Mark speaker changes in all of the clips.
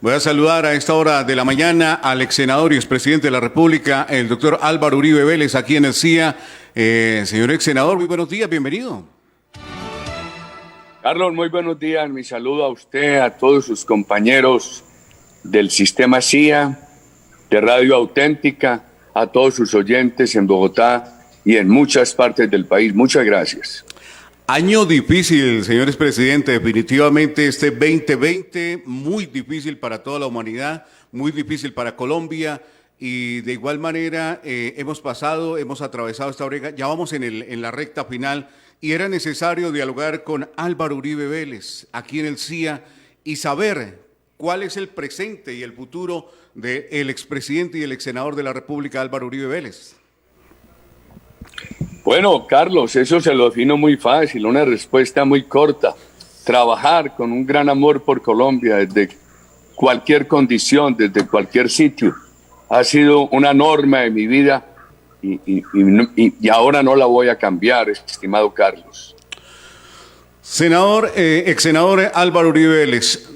Speaker 1: Voy a saludar a esta hora de la mañana al ex senador y expresidente de la República, el doctor Álvaro Uribe Vélez, aquí en el CIA. Señor ex senador, muy buenos días, bienvenido.
Speaker 2: Carlos, muy buenos días. Mi saludo a usted, a todos sus compañeros del sistema CIA, de Radio Auténtica, a todos sus oyentes en Bogotá y en muchas partes del país. Muchas gracias.
Speaker 1: Año difícil, señor expresidente, definitivamente este 2020, muy difícil para toda la humanidad, muy difícil para Colombia y de igual manera hemos atravesado esta brega, ya vamos en la recta final y era necesario dialogar con Álvaro Uribe Vélez aquí en el CIA y saber cuál es el presente y el futuro del expresidente y el ex senador de la República, Álvaro Uribe Vélez.
Speaker 2: Bueno, Carlos, eso se lo defino muy fácil, una respuesta muy corta. Trabajar con un gran amor por Colombia desde cualquier condición, desde cualquier sitio, ha sido una norma de mi vida y ahora no la voy a cambiar, estimado Carlos.
Speaker 1: Senador, ex senador Álvaro Uribe Vélez,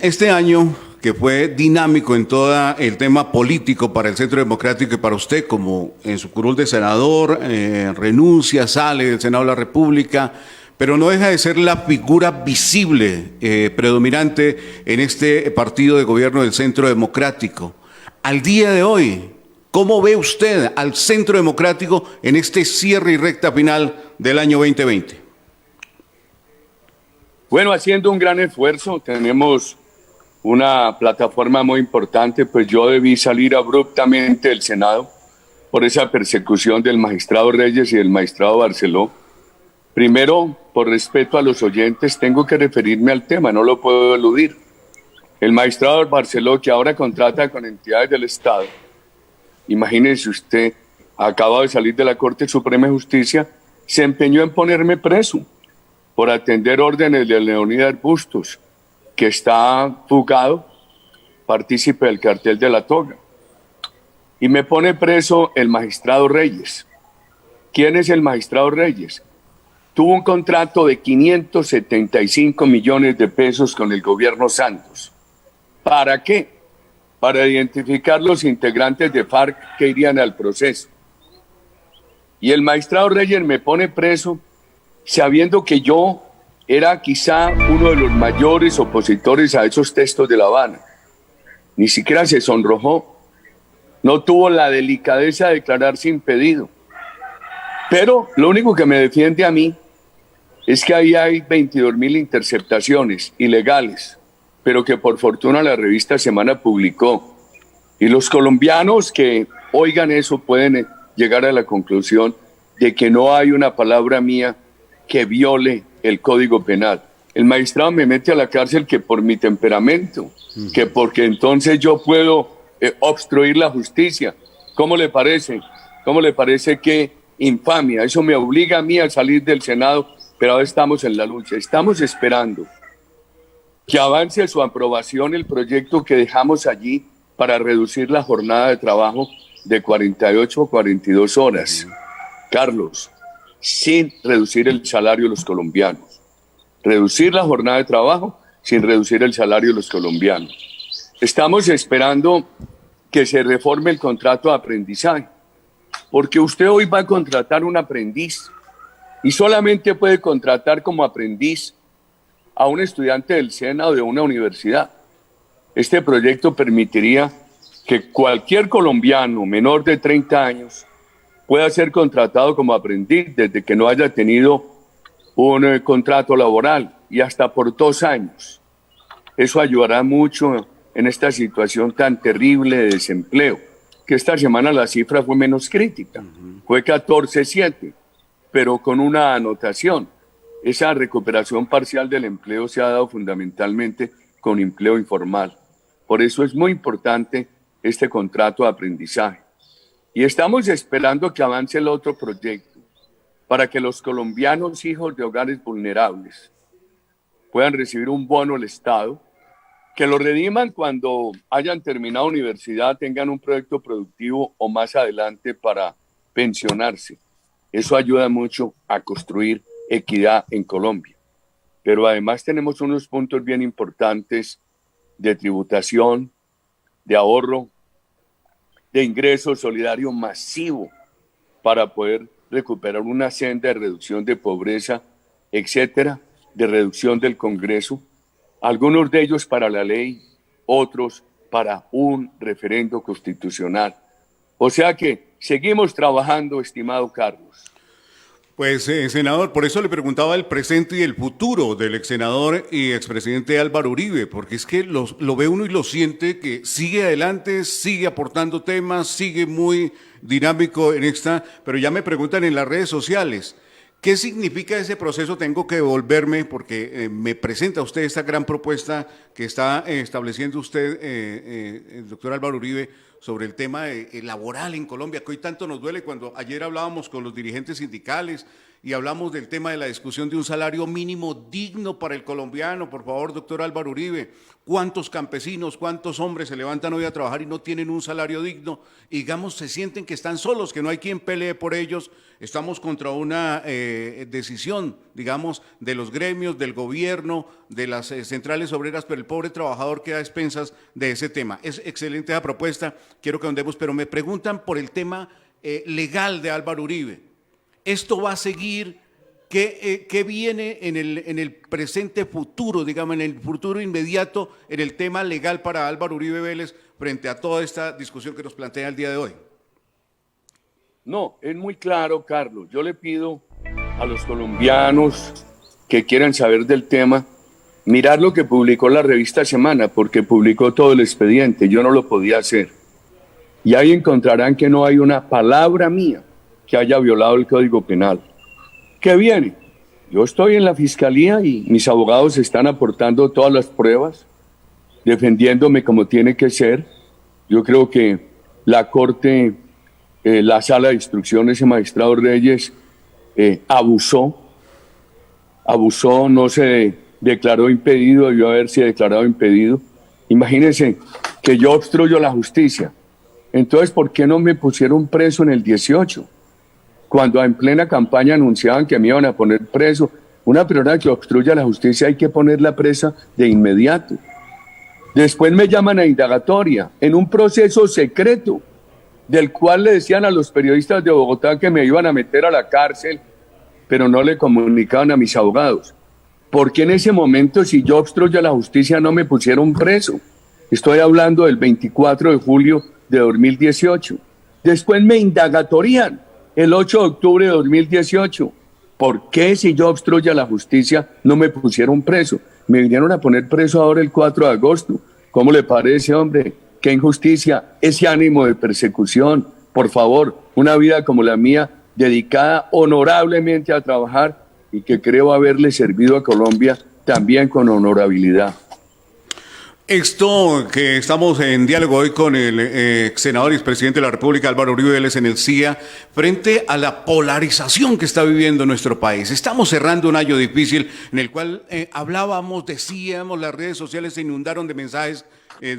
Speaker 1: este año que fue dinámico en todo el tema político para el Centro Democrático y para usted, como en su curul de senador, renuncia, sale del Senado de la República, pero no deja de ser la figura visible, predominante en este partido de gobierno del Centro Democrático. Al día de hoy, ¿cómo ve usted al Centro Democrático en este cierre y recta final del año 2020?
Speaker 2: Bueno, haciendo un gran esfuerzo, tenemos una plataforma muy importante, pues yo debí salir abruptamente del Senado por esa persecución del magistrado Reyes y del magistrado Barceló. Primero, por respeto a los oyentes, tengo que referirme al tema, no lo puedo eludir. El magistrado Barceló, que ahora contrata con entidades del Estado, imagínense usted, acaba de salir de la Corte Suprema de Justicia, se empeñó en ponerme preso por atender órdenes de Leonidas Bustos, que está fugado, partícipe del cartel de la Toga. Y me pone preso el magistrado Reyes. ¿Quién es el magistrado Reyes? Tuvo un contrato de 575 millones de pesos con el gobierno Santos. ¿Para qué? Para identificar los integrantes de FARC que irían al proceso. Y el magistrado Reyes me pone preso sabiendo que yo era quizá uno de los mayores opositores a esos textos de La Habana. Ni siquiera se sonrojó. No tuvo la delicadeza de declararse impedido. Pero lo único que me defiende a mí es que ahí hay 22.000 interceptaciones ilegales, pero que por fortuna la revista Semana publicó. Y los colombianos que oigan eso pueden llegar a la conclusión de que no hay una palabra mía que viole el Código Penal. El magistrado me mete a la cárcel que por mi temperamento, que porque entonces yo puedo obstruir la justicia. ¿Cómo le parece? ¿Cómo le parece que infamia? Eso me obliga a mí a salir del Senado, pero ahora estamos en la lucha. Estamos esperando que avance su aprobación el proyecto que dejamos allí para reducir la jornada de trabajo de 48 a 42 horas. Carlos, sin reducir el salario de los colombianos. Reducir la jornada de trabajo sin reducir el salario de los colombianos. Estamos esperando que se reforme el contrato de aprendizaje, porque usted hoy va a contratar un aprendiz y solamente puede contratar como aprendiz a un estudiante del SENA o de una universidad. Este proyecto permitiría que cualquier colombiano menor de 30 años pueda ser contratado como aprendiz desde que no haya tenido un contrato laboral y hasta por 2 años. Eso ayudará mucho en esta situación tan terrible de desempleo, que esta semana la cifra fue menos crítica, fue 14,7, pero con una anotación. Esa recuperación parcial del empleo se ha dado fundamentalmente con empleo informal. Por eso es muy importante este contrato de aprendizaje. Y estamos esperando que avance el otro proyecto para que los colombianos hijos de hogares vulnerables puedan recibir un bono del Estado, que lo rediman cuando hayan terminado universidad, tengan un proyecto productivo o más adelante para pensionarse. Eso ayuda mucho a construir equidad en Colombia. Pero además tenemos unos puntos bien importantes de tributación, de ahorro, de ingreso solidario masivo para poder recuperar una senda de reducción de pobreza, etcétera, de reducción del Congreso, algunos de ellos para la ley, otros para un referendo constitucional. O sea que seguimos trabajando, estimado Carlos.
Speaker 1: Pues, senador, por eso le preguntaba el presente y el futuro del ex senador y expresidente Álvaro Uribe, porque es que lo ve uno y lo siente que sigue adelante, sigue aportando temas, sigue muy dinámico en esta, pero ya me preguntan en las redes sociales, ¿qué significa ese proceso? Tengo que devolverme porque me presenta usted esta gran propuesta que está estableciendo usted, el doctor Álvaro Uribe, sobre el tema laboral en Colombia, que hoy tanto nos duele cuando ayer hablábamos con los dirigentes sindicales y hablamos del tema de la discusión de un salario mínimo digno para el colombiano. Por favor, doctor Álvaro Uribe, ¿cuántos campesinos, cuántos hombres se levantan hoy a trabajar y no tienen un salario digno? Y digamos, se sienten que están solos, que no hay quien pelee por ellos. Estamos contra una decisión, digamos, de los gremios, del gobierno, de las centrales obreras, pero el pobre trabajador queda a expensas de ese tema. Es excelente la propuesta, quiero que andemos, pero me preguntan por el tema legal de Álvaro Uribe. ¿Esto va a seguir? ¿Qué viene en el presente futuro, digamos, en el futuro inmediato, en el tema legal para Álvaro Uribe Vélez frente a toda esta discusión que nos plantea el día de hoy?
Speaker 2: No, es muy claro, Carlos. Yo le pido a los colombianos que quieran saber del tema, mirar lo que publicó la revista Semana, porque publicó todo el expediente, yo no lo podía hacer. Y ahí encontrarán que no hay una palabra mía que haya violado el Código Penal. ¿Qué viene? Yo estoy en la Fiscalía y mis abogados están aportando todas las pruebas, defendiéndome como tiene que ser. Yo creo que la Corte, la Sala de Instrucción, ese magistrado Reyes, abusó, no se declaró impedido, debió haberse declarado impedido. Imagínense que yo obstruyo la justicia. Entonces, ¿por qué no me pusieron preso en el 18? Cuando en plena campaña anunciaban que me iban a poner preso. Una persona que obstruya la justicia hay que ponerla presa de inmediato. Después me llaman a indagatoria en un proceso secreto, del cual le decían a los periodistas de Bogotá que me iban a meter a la cárcel, pero no le comunicaban a mis abogados. ¿Por qué en ese momento, si yo obstruyo la justicia, no me pusieron preso? Estoy hablando del 24 de julio de 2018. Después me indagatorian el 8 de octubre de 2018. ¿Por qué si yo obstruyo la justicia no me pusieron preso? Me vinieron a poner preso ahora el 4 de agosto. ¿Cómo le parece, hombre? ¡Qué injusticia! Ese ánimo de persecución. Por favor, una vida como la mía, dedicada honorablemente a trabajar y que creo haberle servido a Colombia también con honorabilidad.
Speaker 1: Esto que estamos en diálogo hoy con el senador y expresidente de la República, Álvaro Uribe Vélez, en el CIA, frente a la polarización que está viviendo nuestro país. Estamos cerrando un año difícil en el cual hablábamos, decíamos, las redes sociales se inundaron de mensajes,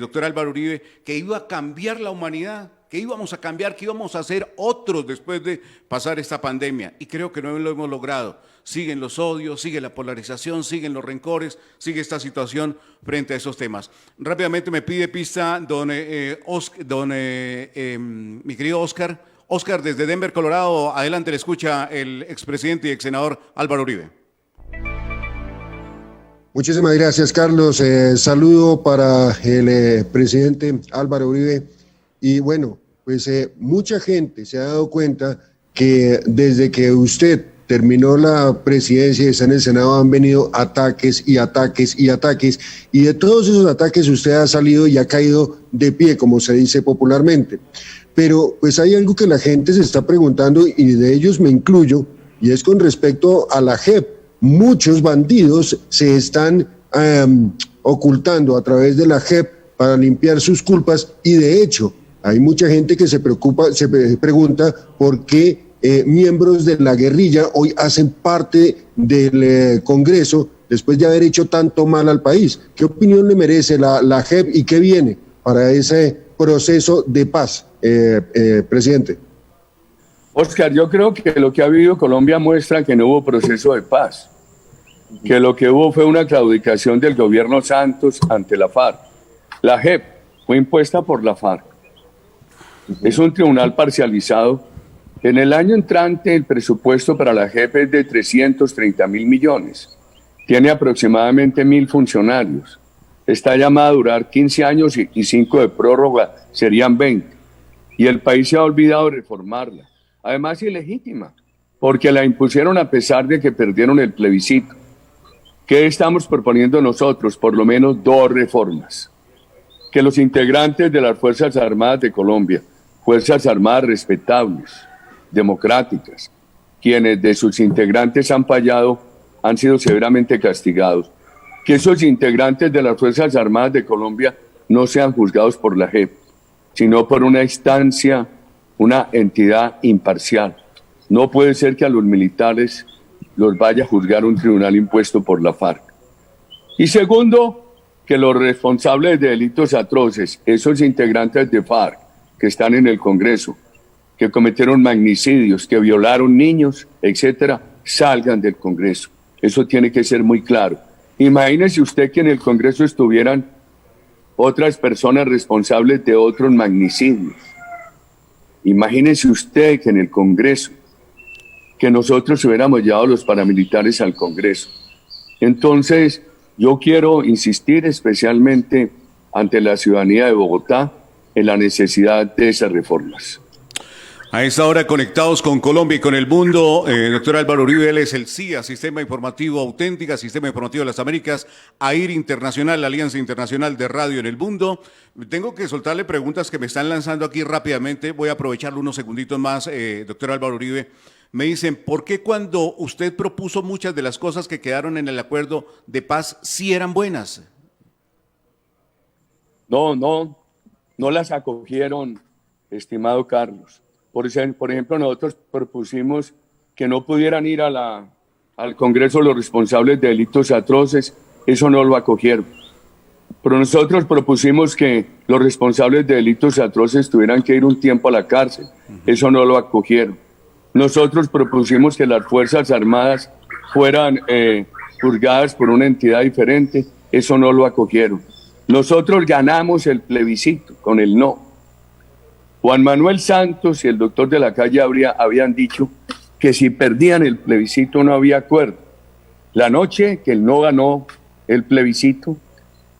Speaker 1: doctor Álvaro Uribe, que iba a cambiar la humanidad, que íbamos a cambiar, que íbamos a ser otros después de pasar esta pandemia. Y creo que no lo hemos logrado. Siguen los odios, sigue la polarización, siguen los rencores, sigue esta situación frente a esos temas. Rápidamente me pide pista mi querido Oscar. Oscar, desde Denver, Colorado, adelante, le escucha el expresidente y ex senador Álvaro Uribe.
Speaker 3: Muchísimas gracias, Carlos. Saludo para el presidente Álvaro Uribe. Y bueno, pues mucha gente se ha dado cuenta que desde que usted terminó la presidencia y está en el Senado han venido ataques y ataques y ataques, y de todos esos ataques usted ha salido y ha caído de pie, como se dice popularmente. Pero pues hay algo que la gente se está preguntando, y de ellos me incluyo, y es con respecto a la JEP. Muchos bandidos se están ocultando a través de la JEP para limpiar sus culpas, y de hecho hay mucha gente que se pregunta por qué miembros de la guerrilla hoy hacen parte del Congreso después de haber hecho tanto mal al país. ¿Qué opinión le merece la JEP y qué viene para ese proceso de paz, presidente?
Speaker 2: Oscar, yo creo que lo que ha vivido Colombia muestra que no hubo proceso de paz, que lo que hubo fue una claudicación del gobierno Santos ante la FARC. La JEP fue impuesta por la FARC. Es un tribunal parcializado. En el año entrante, el presupuesto para la JEP es de 330.000 millones. Tiene aproximadamente 1.000 funcionarios. Está llamada a durar 15 años y 5 de prórroga, serían 20. Y el país se ha olvidado de reformarla. Además, ilegítima, porque la impusieron a pesar de que perdieron el plebiscito. ¿Qué estamos proponiendo nosotros? Por lo menos 2 reformas. Que los integrantes de las Fuerzas Armadas de Colombia, Fuerzas Armadas respetables, democráticas, quienes de sus integrantes han fallado, han sido severamente castigados. Que esos integrantes de las Fuerzas Armadas de Colombia no sean juzgados por la JEP, sino por una instancia, una entidad imparcial. No puede ser que a los militares los vaya a juzgar un tribunal impuesto por la FARC. Y segundo, que los responsables de delitos atroces, esos integrantes de FARC que están en el Congreso, que cometieron magnicidios, que violaron niños, etcétera, salgan del Congreso. Eso tiene que ser muy claro. Imagínese usted que en el Congreso estuvieran otras personas responsables de otros magnicidios. Imagínese usted que en el Congreso, que nosotros hubiéramos llevado a los paramilitares al Congreso. Entonces, yo quiero insistir especialmente ante la ciudadanía de Bogotá en la necesidad de esas reformas.
Speaker 1: A esta hora conectados con Colombia y con el mundo, doctor Álvaro Uribe, él es el CIA, Sistema Informativo Auténtica, Sistema Informativo de las Américas, AIR Internacional, la Alianza Internacional de Radio en el Mundo. Tengo que soltarle preguntas que me están lanzando aquí rápidamente, voy a aprovecharlo unos segunditos más, doctor Álvaro Uribe. Me dicen, ¿por qué cuando usted propuso muchas de las cosas que quedaron en el acuerdo de paz sí eran buenas?
Speaker 2: No las acogieron, estimado Carlos. Por ejemplo, nosotros propusimos que no pudieran ir al Congreso los responsables de delitos atroces, eso no lo acogieron. Pero nosotros propusimos que los responsables de delitos atroces tuvieran que ir un tiempo a la cárcel, eso no lo acogieron. Nosotros propusimos que las Fuerzas Armadas fueran juzgadas por una entidad diferente, eso no lo acogieron. Nosotros ganamos el plebiscito con el no. Juan Manuel Santos y el doctor de la Calle habían dicho que si perdían el plebiscito no había acuerdo. La noche que el no ganó el plebiscito,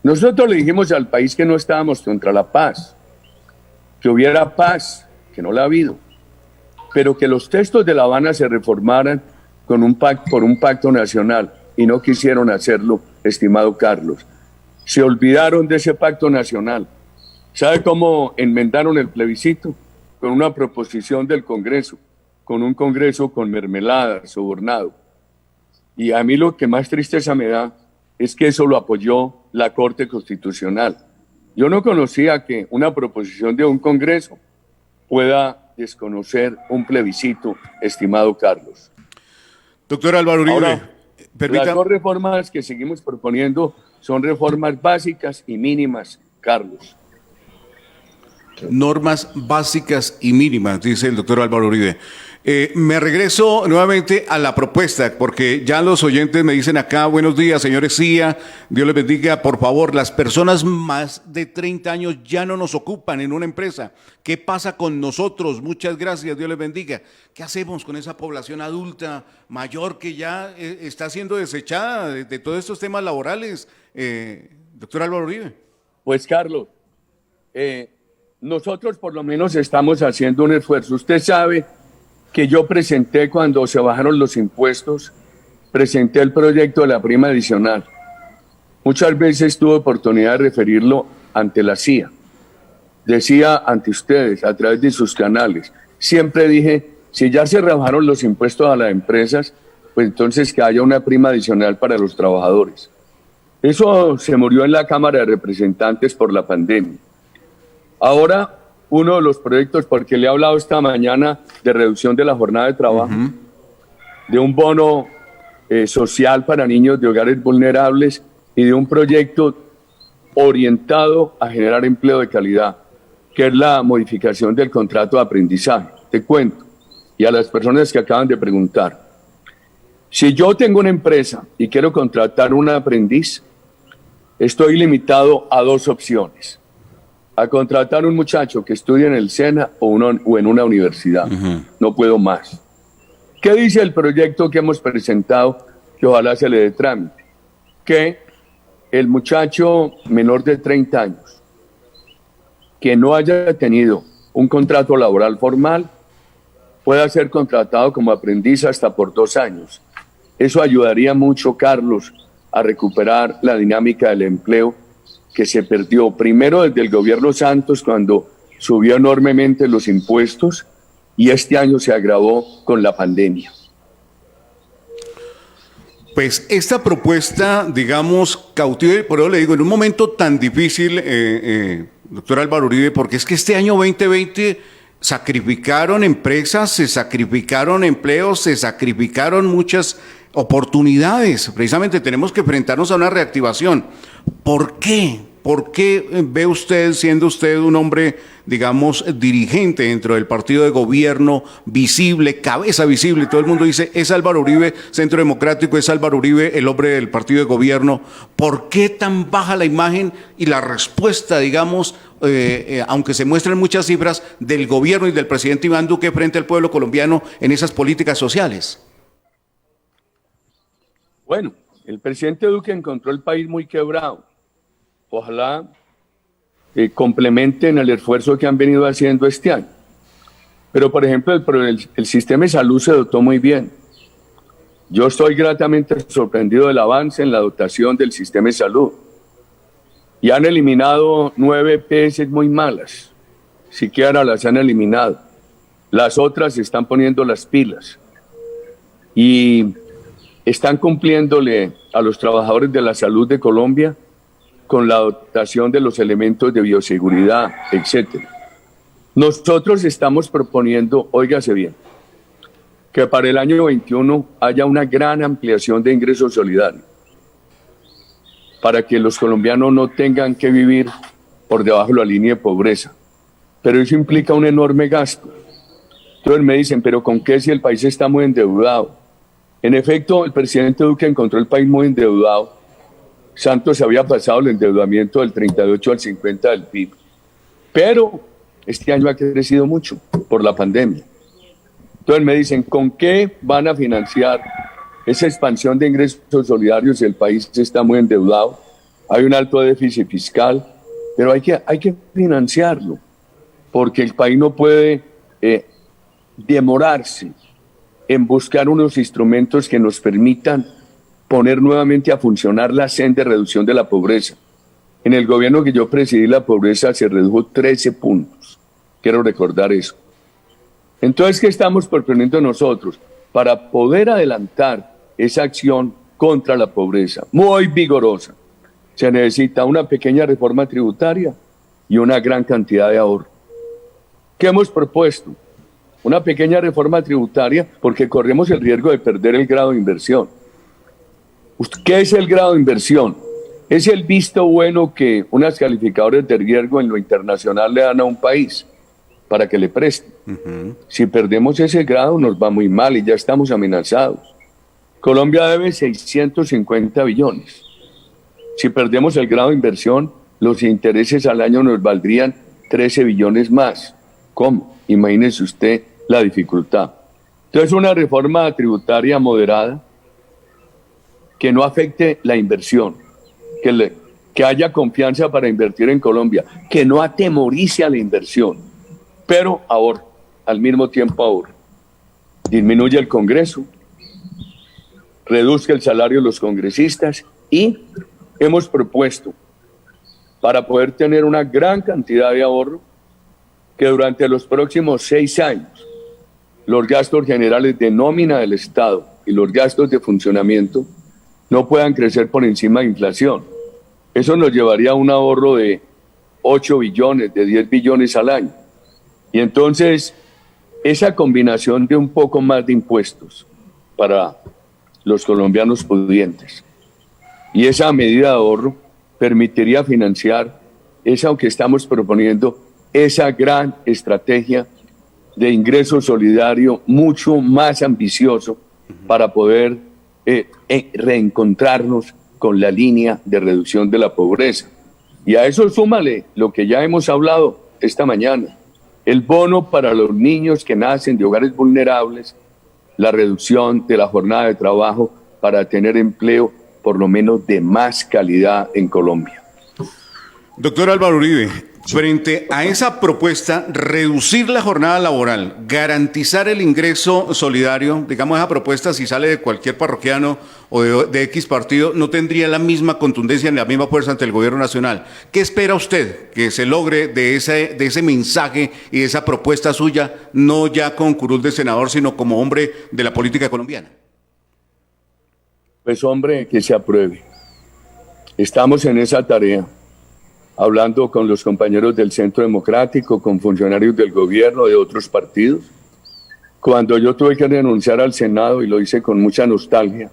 Speaker 2: nosotros le dijimos al país que no estábamos contra la paz, que hubiera paz, que no la ha habido, pero que los textos de La Habana se reformaran por un pacto nacional, y no quisieron hacerlo, estimado Carlos. Se olvidaron de ese pacto nacional. ¿Sabe cómo enmendaron el plebiscito? Con una proposición del Congreso, con un Congreso con mermelada, sobornado. Y a mí lo que más tristeza me da es que eso lo apoyó la Corte Constitucional. Yo no conocía que una proposición de un Congreso pueda desconocer un plebiscito, estimado Carlos.
Speaker 1: Doctor Álvaro Uribe,
Speaker 2: ahora, las 2 reformas que seguimos proponiendo son reformas básicas y mínimas, Carlos.
Speaker 1: Normas básicas y mínimas, dice el doctor Álvaro Uribe. Me regreso nuevamente a la propuesta, porque ya los oyentes me dicen acá, buenos días, señores CIA, Dios les bendiga, por favor, las personas más de 30 años ya no nos ocupan en una empresa. ¿Qué pasa con nosotros? Muchas gracias, Dios les bendiga. ¿Qué hacemos con esa población adulta, mayor, que ya está siendo desechada de todos estos temas laborales? Doctor Álvaro Uribe.
Speaker 2: Pues, Carlos, nosotros por lo menos estamos haciendo un esfuerzo. Usted sabe que yo presenté, cuando se bajaron los impuestos, presenté el proyecto de la prima adicional. Muchas veces tuve oportunidad de referirlo ante la CIA. Decía ante ustedes, a través de sus canales, siempre dije, si ya se rebajaron los impuestos a las empresas, pues entonces que haya una prima adicional para los trabajadores. Eso se murió en la Cámara de Representantes por la pandemia. Ahora, uno de los proyectos, porque le he hablado esta mañana de reducción de la jornada de trabajo, de un bono social para niños de hogares vulnerables y de un proyecto orientado a generar empleo de calidad, que es la modificación del contrato de aprendizaje. Te cuento, y a las personas que acaban de preguntar, si yo tengo una empresa y quiero contratar un aprendiz, estoy limitado a dos opciones: a contratar un muchacho que estudie en el SENA o en una universidad. No puedo más. ¿Qué dice el proyecto que hemos presentado, que ojalá se le dé trámite? Que el muchacho menor de 30 años que no haya tenido un contrato laboral formal pueda ser contratado como aprendiz hasta por 2 años. Eso ayudaría mucho, Carlos, a recuperar la dinámica del empleo que se perdió primero desde el gobierno Santos, cuando subió enormemente los impuestos, y este año se agravó con la pandemia.
Speaker 1: Pues esta propuesta, digamos, cautiva, por eso le digo, en un momento tan difícil, doctor Álvaro Uribe, porque es que este año 2020 sacrificaron empresas, se sacrificaron empleos, se sacrificaron muchas oportunidades. Precisamente tenemos que enfrentarnos a una reactivación. ¿Por qué? ¿Por qué ve usted, siendo usted un hombre, digamos, dirigente dentro del partido de gobierno, visible, cabeza visible, todo el mundo dice, es Álvaro Uribe, Centro Democrático, es Álvaro Uribe, el hombre del partido de gobierno? ¿Por qué tan baja la imagen y la respuesta, digamos, aunque se muestran muchas cifras, del gobierno y del presidente Iván Duque frente al pueblo colombiano en esas políticas sociales?
Speaker 2: Bueno, el presidente Duque encontró el país muy quebrado. Ojalá complementen el esfuerzo que han venido haciendo este año. Pero, por ejemplo, el sistema de salud se dotó muy bien. Yo estoy gratamente sorprendido del avance en la dotación del sistema de salud. Y han eliminado 9 EPS muy malas. Siquiera las han eliminado. Las otras se están poniendo las pilas. Y están cumpliéndole a los trabajadores de la salud de Colombia con la dotación de los elementos de bioseguridad, etc. Nosotros estamos proponiendo, óigase bien, que para el año 21 haya una gran ampliación de ingresos solidarios para que los colombianos no tengan que vivir por debajo de la línea de pobreza. Pero eso implica un enorme gasto. Entonces me dicen, ¿pero con qué si el país está muy endeudado? En efecto, el presidente Duque encontró el país muy endeudado. Santos había pasado el endeudamiento del 38 al 50 del PIB. Pero este año ha crecido mucho por la pandemia. Entonces me dicen, ¿con qué van a financiar esa expansión de ingresos solidarios si el país está muy endeudado? Hay un alto déficit fiscal, pero hay que financiarlo, porque el país no puede demorarse en buscar unos instrumentos que nos permitan poner nuevamente a funcionar la senda de reducción de la pobreza. En el gobierno que yo presidí, la pobreza se redujo 13 puntos. Quiero recordar eso. Entonces, ¿qué estamos proponiendo nosotros? Para poder adelantar esa acción contra la pobreza, muy vigorosa, se necesita una pequeña reforma tributaria y una gran cantidad de ahorro. ¿Qué hemos propuesto? Una pequeña reforma tributaria, porque corremos el riesgo de perder el grado de inversión. ¿Qué es el grado de inversión? Es el visto bueno que unas calificadoras de riesgo en lo internacional le dan a un país para que le presten. Si perdemos ese grado nos va muy mal y ya estamos amenazados. Colombia debe 650 billones. Si perdemos el grado de inversión, los intereses al año nos valdrían 13 billones más. ¿Cómo? Imagínese usted la dificultad. Entonces, una reforma tributaria moderada que no afecte la inversión, que haya confianza para invertir en Colombia, que no atemorice a la inversión, pero ahorre, al mismo tiempo ahorre. Disminuye el Congreso, reduzca el salario de los congresistas y hemos propuesto, para poder tener una gran cantidad de ahorro, que durante los próximos 6 años los gastos generales de nómina del Estado y los gastos de funcionamiento no puedan crecer por encima de inflación. Eso nos llevaría a un ahorro de 8 billones, de 10 billones al año. Y entonces, esa combinación de un poco más de impuestos para los colombianos pudientes y esa medida de ahorro permitiría financiar esa que estamos proponiendo, esa gran estrategia de ingreso solidario mucho más ambicioso para poder reencontrarnos con la línea de reducción de la pobreza. Y a eso súmale lo que ya hemos hablado esta mañana, el bono para los niños que nacen de hogares vulnerables, la reducción de la jornada de trabajo para tener empleo por lo menos de más calidad en Colombia.
Speaker 1: Doctor Álvaro Uribe, frente a esa propuesta, reducir la jornada laboral, garantizar el ingreso solidario, digamos, esa propuesta, si sale de cualquier parroquiano o de X partido, no tendría la misma contundencia ni la misma fuerza ante el gobierno nacional. ¿Qué espera usted que se logre de ese mensaje y de esa propuesta suya, no ya con curul de senador, sino como hombre de la política colombiana?
Speaker 2: Pues hombre, que se apruebe. Estamos en esa tarea, hablando con los compañeros del Centro Democrático, con funcionarios del gobierno, de otros partidos. Cuando yo tuve que renunciar al Senado, y lo hice con mucha nostalgia,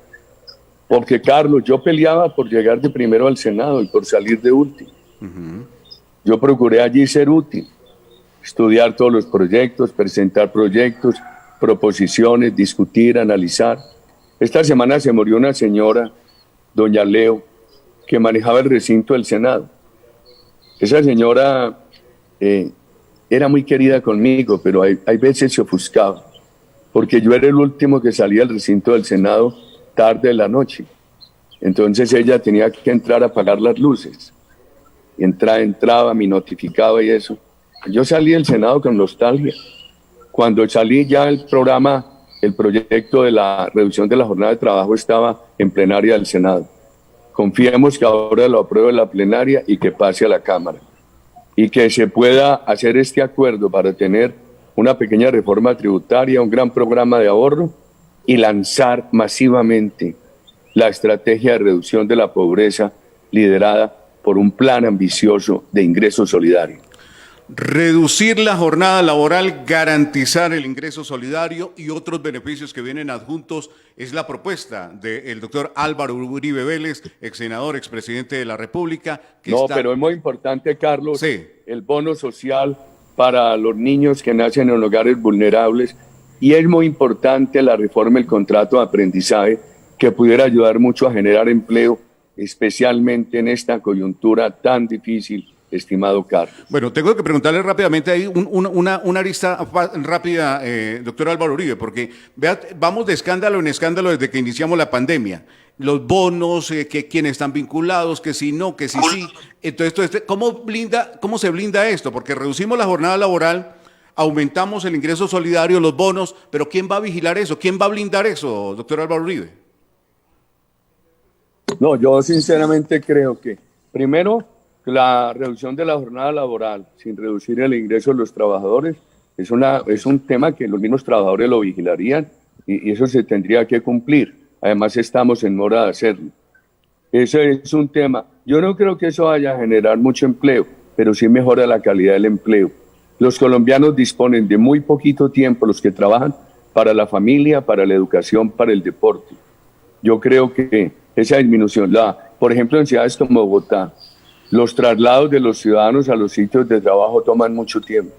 Speaker 2: porque Carlos, yo peleaba por llegar de primero al Senado y por salir de último. Yo procuré allí ser útil, estudiar todos los proyectos, presentar proyectos, proposiciones, discutir, analizar. Esta semana se murió una señora, doña Leo, que manejaba el recinto del Senado. Esa señora era muy querida conmigo, pero hay veces se ofuscaba, porque yo era el último que salía del recinto del Senado tarde de la noche. Entonces ella tenía que entrar a apagar las luces. Y entraba, me notificaba y eso. Yo salí del Senado con nostalgia. Cuando salí ya el proyecto de la reducción de la jornada de trabajo estaba en plenaria del Senado. Confiemos que ahora lo apruebe la plenaria y que pase a la Cámara. Y que se pueda hacer este acuerdo para tener una pequeña reforma tributaria, un gran programa de ahorro y lanzar masivamente la estrategia de reducción de la pobreza liderada por un plan ambicioso de ingreso solidario.
Speaker 1: Reducir la jornada laboral, garantizar el ingreso solidario y otros beneficios que vienen adjuntos es la propuesta del doctor Álvaro Uribe Vélez, ex senador, expresidente de la República.
Speaker 2: Pero es muy importante, Carlos,
Speaker 1: sí,
Speaker 2: el bono social para los niños que nacen en hogares vulnerables, y es muy importante la reforma del contrato de aprendizaje que pudiera ayudar mucho a generar empleo, especialmente en esta coyuntura tan difícil, estimado Carlos.
Speaker 1: Bueno, tengo que preguntarle rápidamente ahí una arista rápida, doctor Álvaro Uribe, porque vamos de escándalo en escándalo desde que iniciamos la pandemia. Los bonos, que quienes están vinculados, que si no, que si sí. Entonces, ¿cómo se blinda esto? Porque reducimos la jornada laboral, aumentamos el ingreso solidario, los bonos, pero ¿quién va a vigilar eso? ¿Quién va a blindar eso, doctor Álvaro Uribe?
Speaker 2: No, yo sinceramente creo que, primero, la reducción de la jornada laboral sin reducir el ingreso de los trabajadores es un tema que los mismos trabajadores lo vigilarían y eso se tendría que cumplir. Además, estamos en mora de hacerlo. Ese es un tema. Yo no creo que eso vaya a generar mucho empleo, pero sí mejora la calidad del empleo. Los colombianos disponen de muy poquito tiempo, los que trabajan, para la familia, para la educación, para el deporte. Yo creo que esa disminución, por ejemplo, en ciudades como Bogotá, los traslados de los ciudadanos a los sitios de trabajo toman mucho tiempo.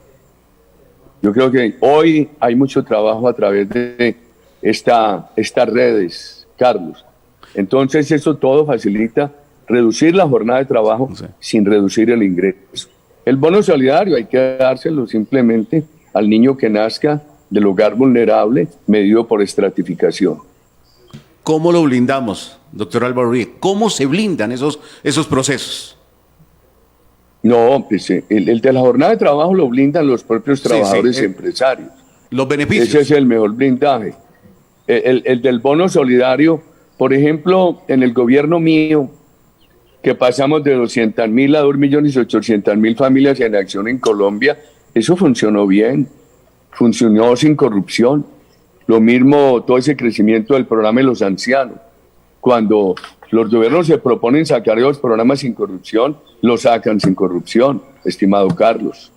Speaker 2: Yo creo que hoy hay mucho trabajo a través de estas redes, Carlos. Entonces eso todo facilita reducir la jornada de trabajo sin reducir el ingreso. El bono solidario hay que dárselo simplemente al niño que nazca del hogar vulnerable, medido por estratificación.
Speaker 1: ¿Cómo lo blindamos, doctor Álvaro Uribe? ¿Cómo se blindan esos procesos?
Speaker 2: No, pues el de la jornada de trabajo lo blindan los propios trabajadores y empresarios.
Speaker 1: Los beneficios.
Speaker 2: Ese es el mejor blindaje. El del bono solidario, por ejemplo, en el gobierno mío, que pasamos de 200.000 a 2.800.000 familias en acción en Colombia, eso funcionó bien, funcionó sin corrupción. Lo mismo todo ese crecimiento del programa de los ancianos. Cuando los gobiernos se proponen sacar esos programas sin corrupción, los sacan sin corrupción, estimado Carlos.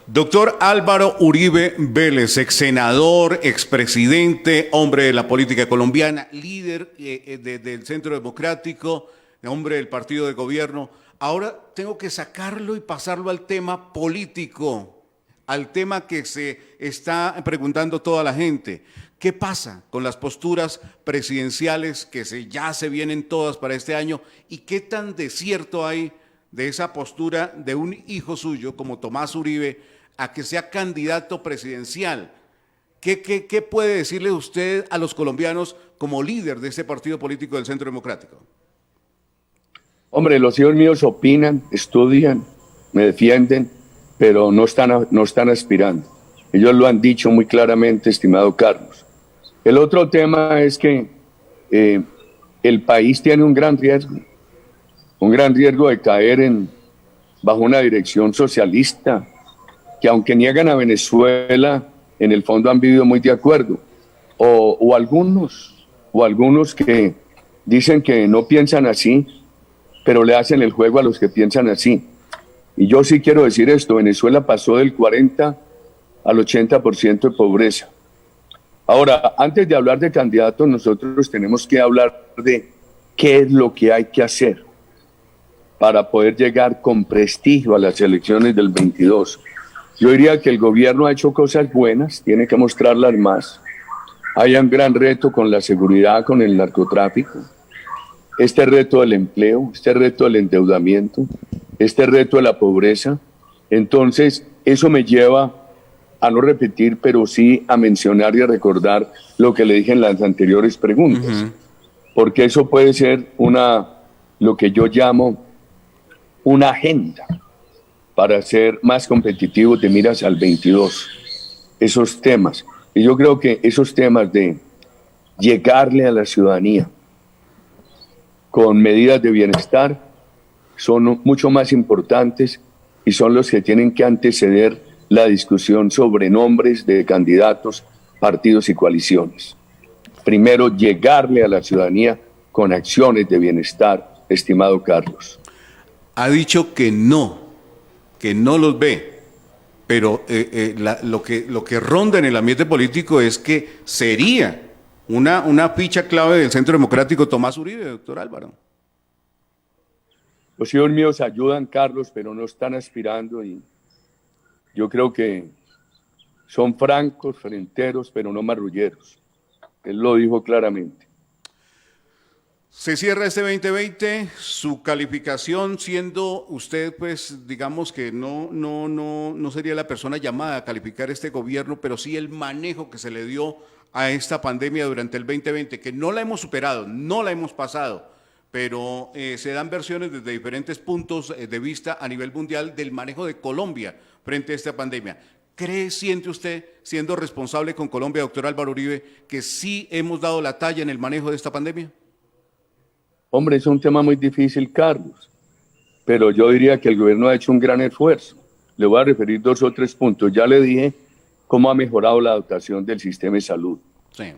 Speaker 1: Doctor Álvaro Uribe Vélez, ex senador, expresidente, hombre de la política colombiana, líder del Centro Democrático, hombre del partido de gobierno. Ahora tengo que sacarlo y pasarlo al tema político, al tema que se está preguntando toda la gente. ¿Qué pasa con las posturas presidenciales que ya se vienen todas para este año? ¿Y qué tan desierto hay de esa postura de un hijo suyo como Tomás Uribe a que sea candidato presidencial? ¿Qué puede decirle usted a los colombianos como líder de este partido político del Centro Democrático?
Speaker 2: Hombre, los hijos míos opinan, estudian, me defienden, pero no están aspirando. Ellos lo han dicho muy claramente, estimado Carlos. El otro tema es que el país tiene un gran riesgo de caer bajo una dirección socialista, que aunque niegan a Venezuela, en el fondo han vivido muy de acuerdo, o algunos que dicen que no piensan así, pero le hacen el juego a los que piensan así. Y yo sí quiero decir esto: Venezuela pasó del 40 al 80% de pobreza. Ahora, antes de hablar de candidatos, nosotros tenemos que hablar de qué es lo que hay que hacer para poder llegar con prestigio a las elecciones del 22. Yo diría que el gobierno ha hecho cosas buenas, tiene que mostrarlas más. Hay un gran reto con la seguridad, con el narcotráfico, este reto del empleo, este reto del endeudamiento, este reto de la pobreza. Entonces, eso me lleva a no repetir, pero sí a mencionar y a recordar lo que le dije en las anteriores preguntas, porque eso puede ser lo que yo llamo una agenda para ser más competitivos de miras al 22, esos temas. Y yo creo que esos temas de llegarle a la ciudadanía con medidas de bienestar son mucho más importantes y son los que tienen que anteceder la discusión sobre nombres de candidatos, partidos y coaliciones. Primero, llegarle a la ciudadanía con acciones de bienestar, estimado Carlos.
Speaker 1: Ha dicho que no los ve, pero lo que ronda en el ambiente político es que sería una ficha clave del Centro Democrático Tomás Uribe, doctor Álvaro.
Speaker 2: Los hijos míos ayudan, Carlos, pero no están aspirando, y yo creo que son francos, fronteros, pero no marrulleros. Él lo dijo claramente.
Speaker 1: Se cierra este 2020, su calificación, siendo usted, pues, digamos que no sería la persona llamada a calificar este gobierno, pero sí el manejo que se le dio a esta pandemia durante el 2020, que no la hemos superado, no la hemos pasado, pero se dan versiones desde diferentes puntos de vista a nivel mundial del manejo de Colombia frente a esta pandemia. ¿Siente usted, siendo responsable con Colombia, doctor Álvaro Uribe, que sí hemos dado la talla en el manejo de esta pandemia?
Speaker 2: Hombre, es un tema muy difícil, Carlos, pero yo diría que el gobierno ha hecho un gran esfuerzo. Le voy a referir 2 o 3 puntos. Ya le dije cómo ha mejorado la dotación del sistema de salud.
Speaker 1: Sí.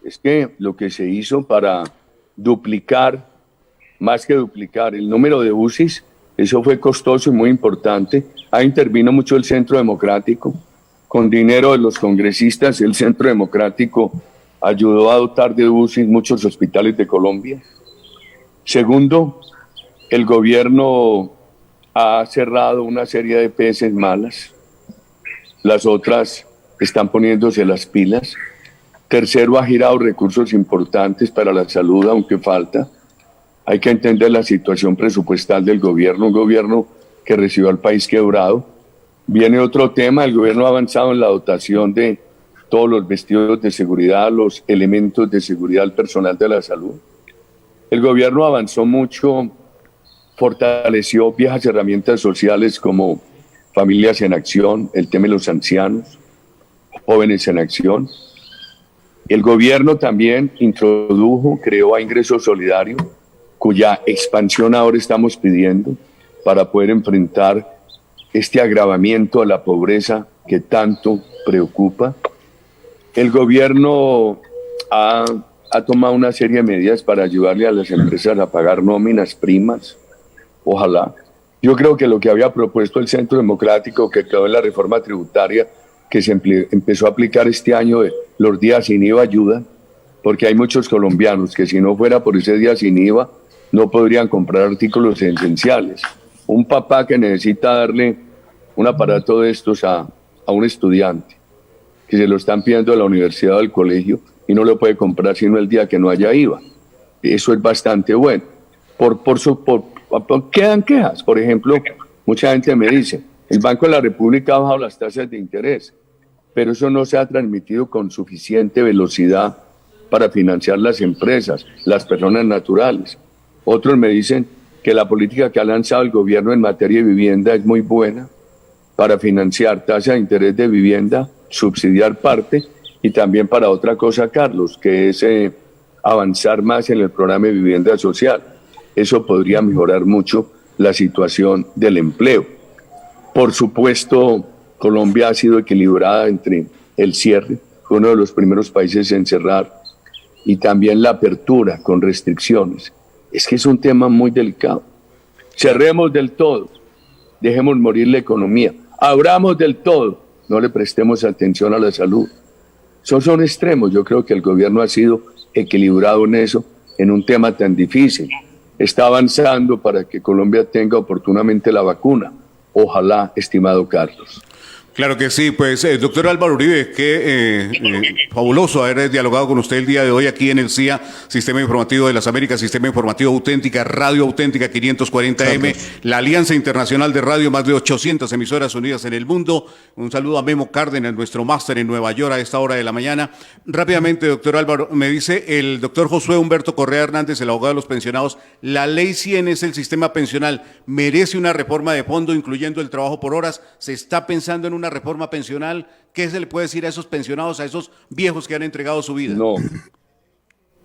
Speaker 2: Es que lo que se hizo para duplicar, más que duplicar, el número de UCIs, eso fue costoso y muy importante. Ahí intervino mucho el Centro Democrático. Con dinero de los congresistas, el Centro Democrático ayudó a dotar de UCIs muchos hospitales de Colombia. Segundo, el gobierno ha cerrado una serie de EPS malas. Las otras están poniéndose las pilas. Tercero, ha girado recursos importantes para la salud, aunque falta. Hay que entender la situación presupuestal del gobierno, un gobierno que recibió al país quebrado. Viene otro tema: el gobierno ha avanzado en la dotación de todos los vestidos de seguridad, los elementos de seguridad al personal de la salud. El gobierno avanzó mucho, fortaleció viejas herramientas sociales como Familias en Acción, el tema de los ancianos, Jóvenes en Acción. El gobierno también creó a Ingreso Solidario, cuya expansión ahora estamos pidiendo para poder enfrentar este agravamiento a la pobreza que tanto preocupa. El gobierno ha tomado una serie de medidas para ayudarle a las empresas a pagar nóminas, primas. Ojalá. Yo creo que lo que había propuesto el Centro Democrático, que quedó en la reforma tributaria, que se empezó a aplicar este año, de los días sin IVA, ayuda, porque hay muchos colombianos que si no fuera por ese día sin IVA, no podrían comprar artículos esenciales. Un papá que necesita darle un aparato de estos a un estudiante, que se lo están pidiendo a la universidad o al colegio y no lo puede comprar sino el día que no haya IVA. Eso es bastante bueno. Quedan quejas. Por ejemplo, mucha gente me dice, el Banco de la República ha bajado las tasas de interés, pero eso no se ha transmitido con suficiente velocidad para financiar las empresas, las personas naturales. Otros me dicen que la política que ha lanzado el gobierno en materia de vivienda es muy buena para financiar tasa de interés de vivienda, subsidiar parte, y también para otra cosa, Carlos, que es avanzar más en el programa de vivienda social. Eso podría mejorar mucho la situación del empleo. Por supuesto, Colombia ha sido equilibrada entre el cierre, fue uno de los primeros países en cerrar, y también la apertura con restricciones. Es que es un tema muy delicado. Cerremos del todo, dejemos morir la economía. Abramos del todo, no le prestemos atención a la salud. Esos son extremos. Yo creo que el gobierno ha sido equilibrado en eso, en un tema tan difícil. Está avanzando para que Colombia tenga oportunamente la vacuna. Ojalá, estimado Carlos.
Speaker 1: Claro que sí, pues doctor Álvaro Uribe, qué fabuloso haber dialogado con usted el día de hoy aquí en el CIA, Sistema Informativo de las Américas, Sistema Informativo Auténtica, Radio Auténtica 540M, la Alianza Internacional de Radio, más de 800 emisoras unidas en el mundo. Un saludo a Memo Cárdenas, nuestro máster en Nueva York a esta hora de la mañana. Rápidamente, doctor Álvaro, me dice el doctor Josué Humberto Correa Hernández, el abogado de los pensionados, la ley 100 es el sistema pensional, merece una reforma de fondo, incluyendo el trabajo por horas. ¿Se está pensando en una reforma pensional? ¿Qué se le puede decir a esos pensionados, a esos viejos que han entregado su vida?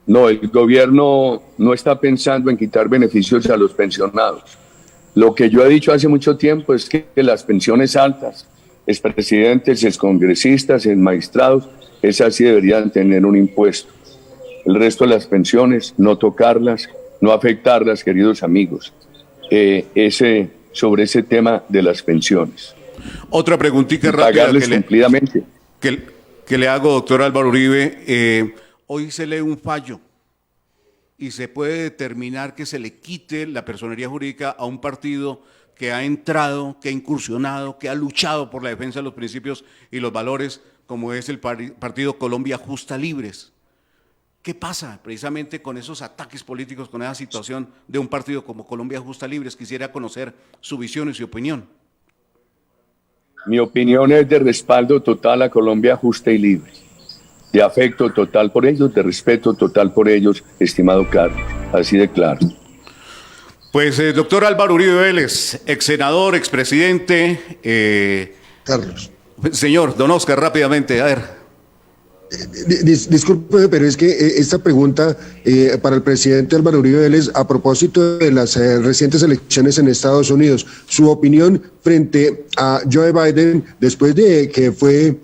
Speaker 2: No, el gobierno no está pensando en quitar beneficios a los pensionados. Lo que yo he dicho hace mucho tiempo es que las pensiones altas, expresidentes, excongresistas, magistrados, esas sí deberían tener un impuesto. El resto de las pensiones, no tocarlas, no afectarlas, queridos amigos. Sobre ese tema de las pensiones.
Speaker 1: Otra preguntita rápida
Speaker 2: cumplidamente.
Speaker 1: Que le hago, doctor Álvaro Uribe. Hoy se lee un fallo y se puede determinar que se le quite la personería jurídica a un partido que ha entrado, que ha incursionado, que ha luchado por la defensa de los principios y los valores, como es el Partido Colombia Justa Libres. ¿Qué pasa precisamente con esos ataques políticos, con esa situación de un partido como Colombia Justa Libres? Quisiera conocer su visión y su opinión.
Speaker 2: Mi opinión es de respaldo total a Colombia Justa y Libre, de afecto total por ellos, de respeto total por ellos, estimado Carlos, así de claro.
Speaker 1: Pues doctor Álvaro Uribe Vélez, ex senador, expresidente.
Speaker 3: Carlos.
Speaker 1: Señor, don Oscar, rápidamente, a ver.
Speaker 3: Disculpe, pero es que esta pregunta para el presidente Álvaro Uribe Vélez, a propósito de las recientes elecciones en Estados Unidos, su opinión frente a Joe Biden, después de que fue,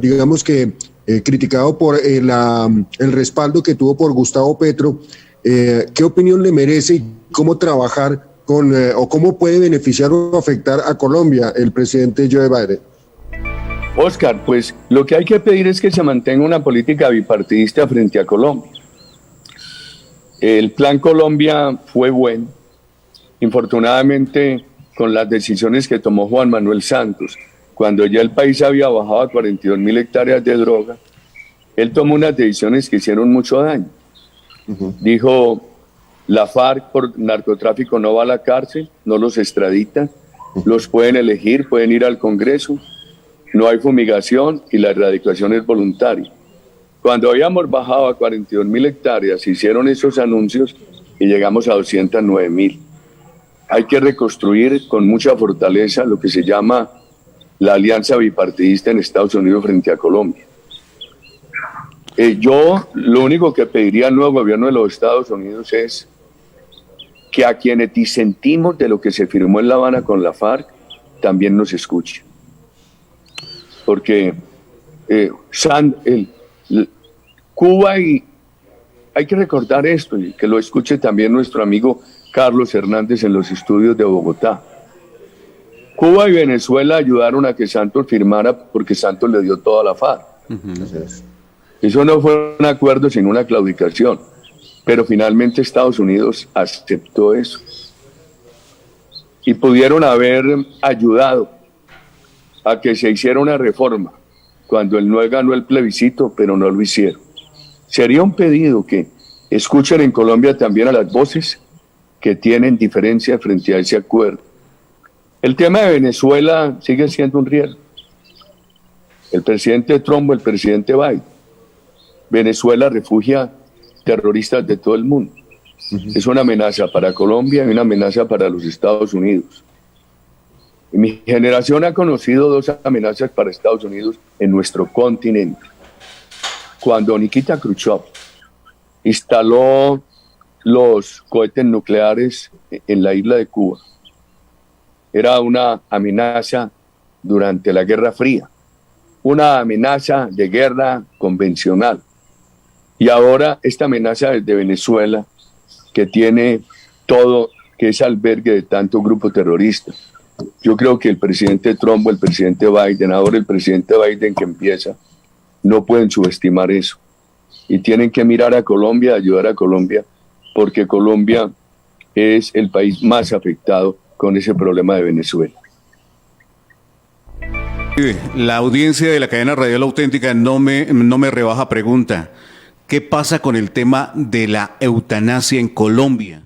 Speaker 3: digamos que, criticado por el respaldo que tuvo por Gustavo Petro, ¿qué opinión le merece y cómo trabajar o cómo puede beneficiar o afectar a Colombia el presidente Joe Biden?
Speaker 2: Oscar, pues lo que hay que pedir es que se mantenga una política bipartidista frente a Colombia. El Plan Colombia fue bueno. Infortunadamente, con las decisiones que tomó Juan Manuel Santos, cuando ya el país había bajado a 42.000 hectáreas de droga, él tomó unas decisiones que hicieron mucho daño. Dijo, la FARC por narcotráfico no va a la cárcel, no los extraditan, los pueden elegir, pueden ir al Congreso. No hay fumigación y la erradicación es voluntaria. Cuando habíamos bajado a 42.000 hectáreas, hicieron esos anuncios y llegamos a 209.000. Hay que reconstruir con mucha fortaleza lo que se llama la alianza bipartidista en Estados Unidos frente a Colombia. Yo lo único que pediría al nuevo gobierno de los Estados Unidos es que a quienes disentimos de lo que se firmó en La Habana con la FARC, también nos escuchen. Porque Cuba, y hay que recordar esto, y que lo escuche también nuestro amigo Carlos Hernández en los estudios de Bogotá. Cuba y Venezuela ayudaron a que Santos firmara porque Santos le dio toda la FARC. Eso no fue un acuerdo sino una claudicación, pero finalmente Estados Unidos aceptó eso. Y pudieron haber ayudado a que se hiciera una reforma cuando el no ganó el plebiscito, pero no lo hicieron. Sería un pedido que escuchen en Colombia también a las voces que tienen diferencia frente a ese acuerdo. El tema de Venezuela sigue siendo un riesgo. El presidente Trump, el presidente Biden. Venezuela refugia terroristas de todo el mundo. Es una amenaza para Colombia y una amenaza para los Estados Unidos. Y mi generación ha conocido dos amenazas para Estados Unidos en nuestro continente. Cuando Nikita Khrushchev instaló los cohetes nucleares en la isla de Cuba, era una amenaza durante la Guerra Fría, una amenaza de guerra convencional. Y ahora esta amenaza desde Venezuela, que tiene todo, que es albergue de tanto grupo terrorista. Yo creo que el presidente Trump o el presidente Biden, ahora el presidente Biden que empieza, no pueden subestimar eso. Y tienen que mirar a Colombia, ayudar a Colombia, porque Colombia es el país más afectado con ese problema de Venezuela.
Speaker 1: La audiencia de la cadena radial auténtica no me rebaja pregunta. ¿Qué pasa con el tema de la eutanasia en Colombia?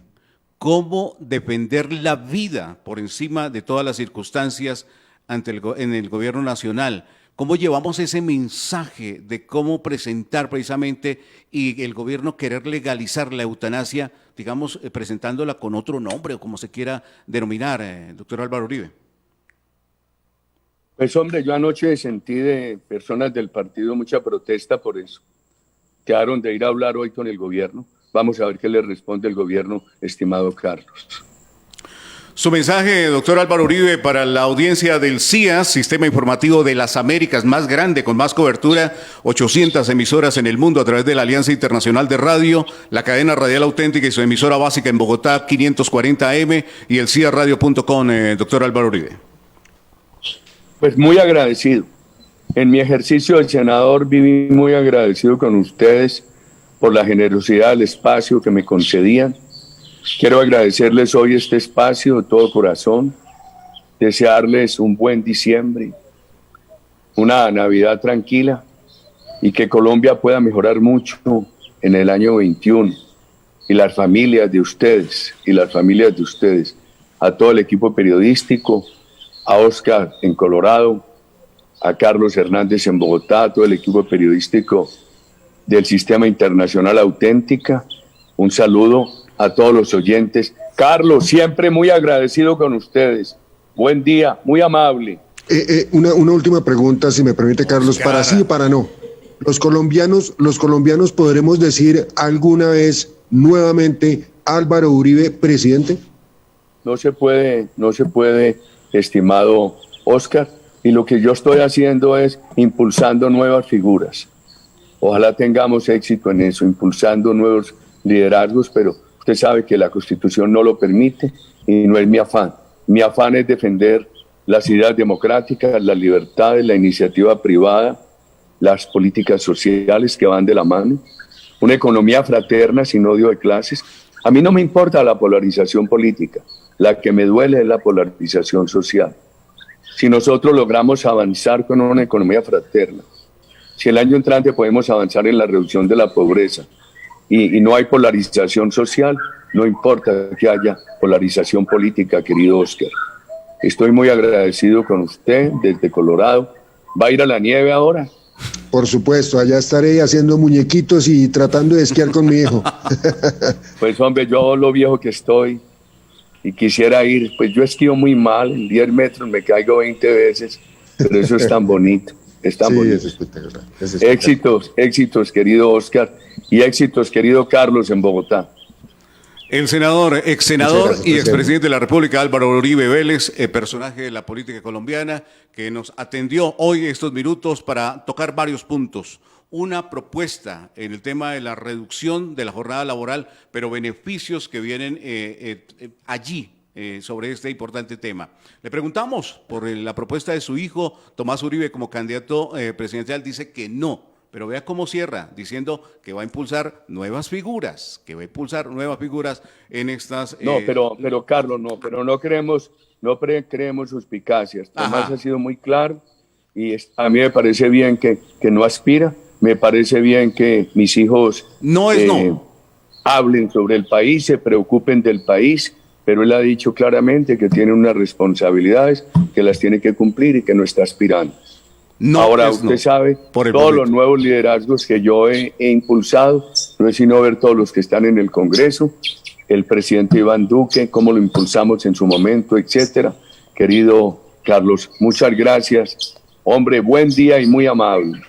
Speaker 1: ¿Cómo defender la vida por encima de todas las circunstancias en el gobierno nacional? ¿Cómo llevamos ese mensaje de cómo presentar precisamente y el gobierno querer legalizar la eutanasia, digamos, presentándola con otro nombre o como se quiera denominar, doctor Álvaro Uribe?
Speaker 2: Pues hombre, yo anoche sentí de personas del partido mucha protesta por eso. Quedaron de ir a hablar hoy con el gobierno. Vamos a ver qué le responde el gobierno, estimado Carlos.
Speaker 1: Su mensaje, doctor Álvaro Uribe, para la audiencia del CIAS, Sistema Informativo de las Américas, más grande, con más cobertura, 800 emisoras en el mundo a través de la Alianza Internacional de Radio, la cadena radial auténtica y su emisora básica en Bogotá, 540 AM y el ciasradio.com, doctor Álvaro Uribe.
Speaker 2: Pues muy agradecido. En mi ejercicio de senador viví muy agradecido con ustedes por la generosidad del espacio que me concedían. Quiero agradecerles hoy este espacio de todo corazón, desearles un buen diciembre, una Navidad tranquila y que Colombia pueda mejorar mucho en el año 21 y las familias de ustedes, a todo el equipo periodístico, a Oscar en Colorado, a Carlos Hernández en Bogotá, a todo el equipo periodístico del Sistema Internacional Auténtica. Un saludo a todos los oyentes. Carlos, siempre muy agradecido con ustedes. Buen día, muy amable.
Speaker 3: Una última pregunta, si me permite, Carlos, para sí y para no. Los colombianos podremos decir alguna vez nuevamente Álvaro Uribe presidente.
Speaker 2: No se puede, estimado Oscar. Y lo que yo estoy haciendo es impulsando nuevas figuras. Ojalá tengamos éxito en eso, impulsando nuevos liderazgos, pero usted sabe que la Constitución no lo permite y no es mi afán. Mi afán es defender las ideas democráticas, las libertades, la iniciativa privada, las políticas sociales que van de la mano, una economía fraterna sin odio de clases. A mí no me importa la polarización política, la que me duele es la polarización social. Si nosotros logramos avanzar con una economía fraterna, si el año entrante podemos avanzar en la reducción de la pobreza y no hay polarización social, no importa que haya polarización política, querido Oscar. Estoy muy agradecido con usted desde Colorado. ¿Va a ir a la nieve ahora?
Speaker 3: Por supuesto, allá estaré haciendo muñequitos y tratando de esquiar con mi hijo.
Speaker 2: Pues hombre, yo lo viejo que estoy y quisiera ir, pues yo esquío muy mal, en 10 metros me caigo 20 veces, pero eso es tan bonito, es tan bonito. Es espectacular, es espectacular. Éxitos, querido Oscar, y éxitos, querido Carlos, en Bogotá.
Speaker 1: El senador, ex senador y expresidente de la República, Álvaro Uribe Vélez, personaje de la política colombiana, que nos atendió hoy estos minutos para tocar varios puntos. Una propuesta en el tema de la reducción de la jornada laboral, pero beneficios que vienen allí sobre este importante tema. Le preguntamos por la propuesta de su hijo, Tomás Uribe, como candidato presidencial, dice que no. Pero vea cómo cierra, diciendo que va a impulsar nuevas figuras, en estas...
Speaker 2: No, pero Carlos, no creemos suspicacias. Tomás ha sido muy claro y a mí me parece bien que no aspira, me parece bien que mis hijos
Speaker 1: No es no.
Speaker 2: hablen sobre el país, se preocupen del país, pero él ha dicho claramente que tiene unas responsabilidades, que las tiene que cumplir y que no está aspirando.
Speaker 1: No
Speaker 2: Ahora
Speaker 1: es
Speaker 2: usted
Speaker 1: no.
Speaker 2: sabe,
Speaker 1: Por el
Speaker 2: todos
Speaker 1: momento.
Speaker 2: los nuevos liderazgos que yo he impulsado, no es sino ver todos los que están en el Congreso, el presidente Iván Duque, cómo lo impulsamos en su momento, etcétera. Querido Carlos, muchas gracias. Hombre, buen día y muy amable.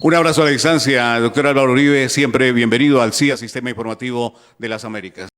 Speaker 1: Un abrazo a la distancia, doctor Álvaro Uribe, siempre bienvenido al CIA, Sistema Informativo de las Américas.